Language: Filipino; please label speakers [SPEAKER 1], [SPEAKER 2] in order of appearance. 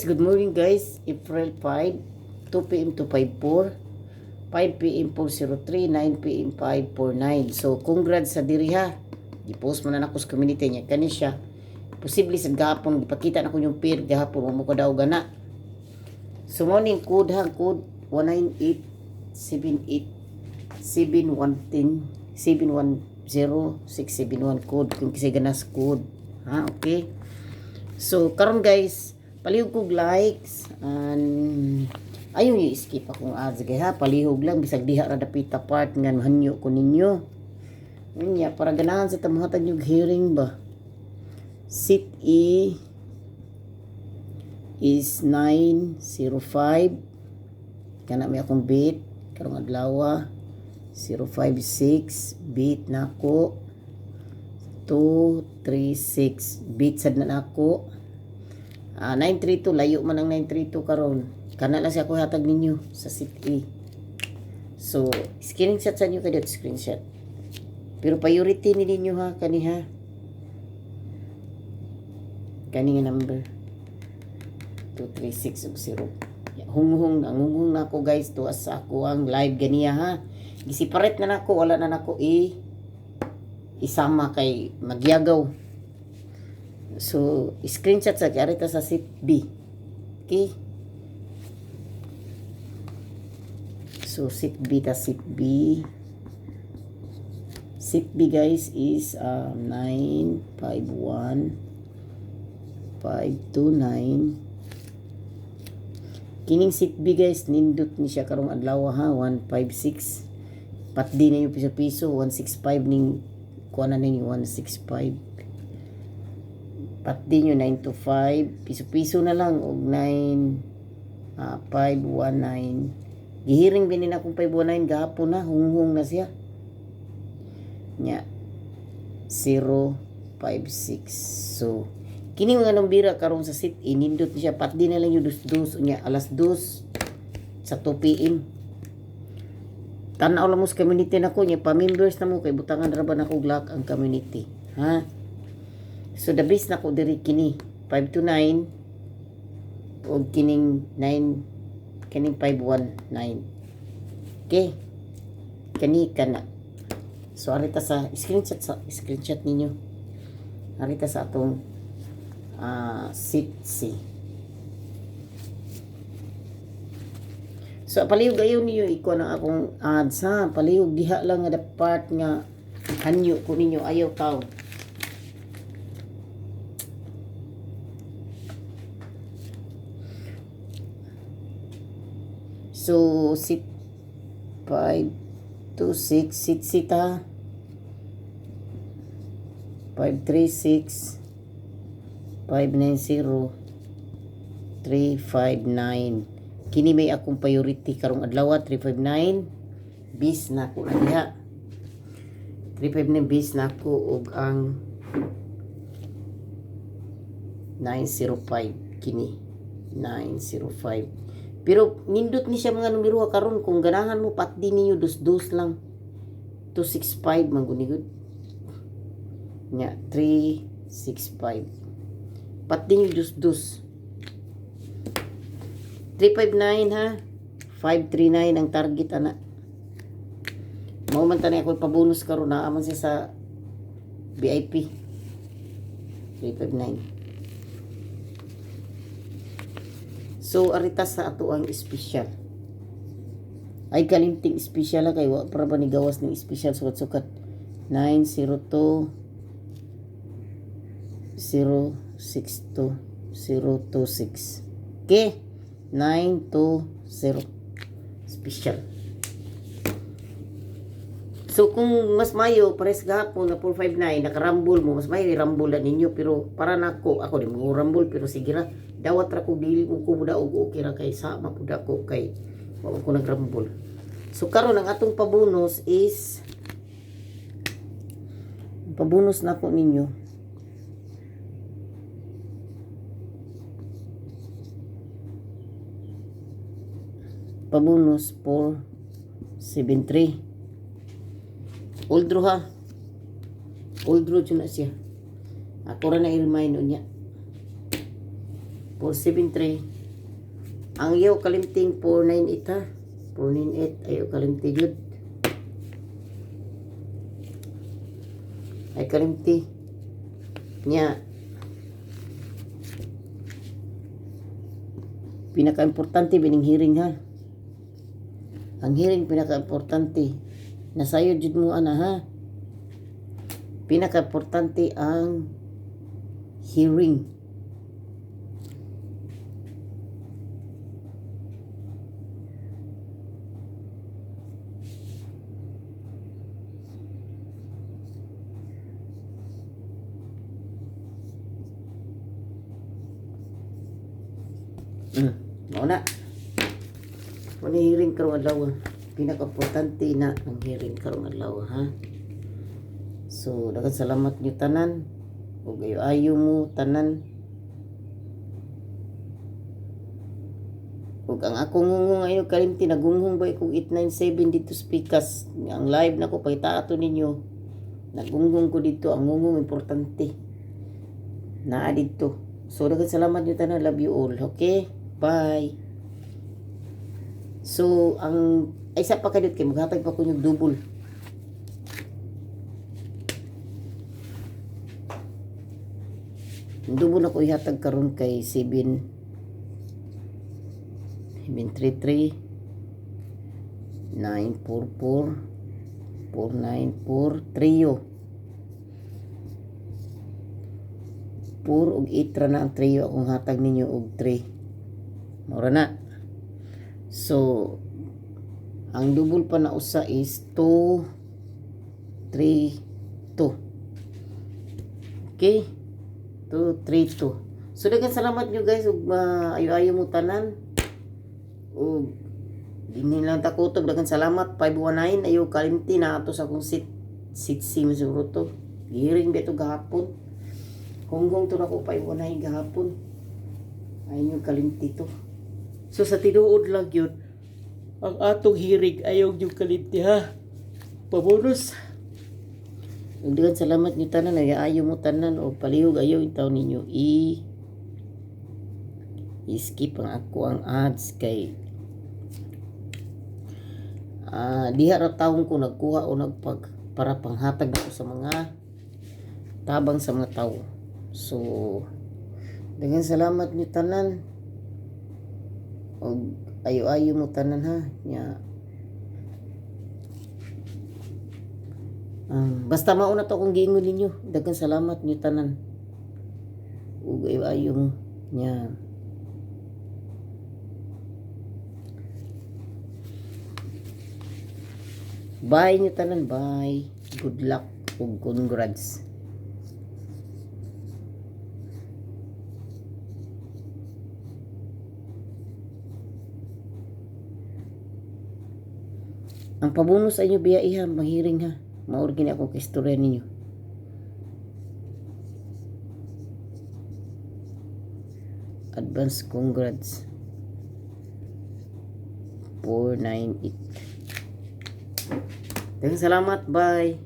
[SPEAKER 1] good morning guys. April 5, 2 p.m. to 5:04, 5 p.m. 4:03, 9 p.m. 5:49. So, congrats sa diri ha. I-post mo na nako sa community niya. Kani siya. Posible sa gahapon, ipakita na ko yung pair gahapon, mo ko daw gana. So, morning code ha, code 198-78-710-671 code. Kung kasi ganas code. Ha, okay. So, karon guys, palihog kog likes and ayun yung skip akong ads gay ha, palihog lang bisag diha ra dapita part nga hanyo ko ninyo. Unya para ganahan sa tamuhatan yung hearing ba. Sit E is 905. Kana may akong beat karong adlaw 056 beat nako 236 beat sad na nako. 932 layo man ang 932 karon. Kana lang siya ko hatag ninyo sa sit A. So, screenshot sa inyo kayo screenshot. Pero priority ni ninyo ha kani ha. Kani nga number 236 ug 0. Hunghung na ako guys to sa ako ang live ganiya ha. Gisiparate na nako, wala na nako isama kay magyagaw. So, screenshot sa karita sa sit B. Okay? So, sit B ta sit B. Sit B guys is 951 529. Kining sit B guys, nindot ni siya karong adlaw ha, 156. Patdi na yung piso-piso, 165 ning kuha na ninyo 165. Patdi nyo 925. Piso-piso na lang og 519. Gihiring binin akong 519 gahapon na, hunghung na siya. Nya 056. So, kini mga numbira karong sa sit inindot niya patdi na lang yung dus nya alas 2 sa 2 PM. Tanaw lang mo sa community na ko niya, pa-members na mo, kay butangan ra ba na ko lock ang community. Ha? So, the base na ko diri kini, 529, o kining 9, kining 519. Okay? Kani ka na. So, arita sa, screenshot ninyo. Arita sa atong sit C. So, palihog ayon niyo iko na akong ads ha. Palihog diha lang nga part nga hanyo ko ninyo ayaw tao. So, sit 526 sit sita 536 590 359. Kini may akong priority karong adlaw 359 bis na ko na diha. 359 bis na ko og ang 905 kini 905. Pero nindot ni siya mga numero karon kung ganahan mo patdi ninyo dus lang 265 man gunigod nya 365 patdi ninyo dus 359 ha. 539 ang target ana. Mao man tani ako pabonus karon na aman siya sa VIP. 359. So arita sa ato ang special. Ay kalimting special kay wa para ba ni gawas ning special sukat-sukat 902 062 026. Okay? 920 special. So kung mas mayo pares gahapon na 459 nakarambol mo, mas mayo rambol na ninyo, pero para nako ako di mo rambol, pero sige ra dawat ra ko dili ko buda og okay ra kay sama pud ako kay wa ko nagrambol. So karon ang atong pabonus is pabonus na ko ninyo pabonus 473. Old draw ha. Old draw dyan na siya. Ako rin na i-remind niya. 473 Ang iyo kalimting 498 ha. 498 ayo kalimti jud. Ay kalimti. Nya. Pinaka-importante bining hearing ha. Ang hearing pinaka-importante. Nasayod jud mo ana ha. Pinaka-importante ang hearing. Mauna. Muna hearing karong adlaw. Pinaka-importante na ang hearing karong adlaw ha. So, daghang salamat niyo tanan. Ug ayo mo tanan. Ug ang akong ngungong ayo kalimti nagungong ba kog 897 dito sa Pikas. Ang live nako pagitaato ninyo. Nagungong ko dito ang ngungong importante. Naa dito. So, daghang salamat niyo tanan. Love you all. Okay? Bye. So, ang isa pa kadit kay maghatag pa ko yung double. Yung double na ko ihatag karon kay 733 944 494 trio. 4 ug 8 ra na ang trio akong hatag ninyo og 3. Mura na. So, ang double pa na usa is 2 3 2. Okay? 2 3 2. So, daghang salamat nyo guys ug ayo-ayo mo tanan. Ug dinhi lang ta kutog, daghang salamat. 519 ayo kalimti na ato sa akong sit siguro to. Giring beto gahapon. Hunggong to na ko 519 gahapon. Ayun yung kalimti to. So sa tinuod lang yun, ang atong hirig ayaw yung kalimti ha. Pabonus. Daghang salamat nyo tanan. Ayaw mo tanan o palihog ayaw itaw ninyo i-skip ang ako ang ads kay diha ra taong ko nagkuha o para panghatag ako sa mga tabang sa mga tao. So, daghang salamat niyo tanan. Og ayo-ayo mo tanan ha. Nya. Basta mauna to kung giingon ninyo. Daghang salamat niyo tanan. Og ayo-ayo mo. Nya. Bye niyo tanan. Bye. Good luck ug congrats. Ang pabonus ay nyo biya iha, mahiring ha. Maurgin ako kay istorya ninyo. Advance congrats. 498. Daghang salamat, bye.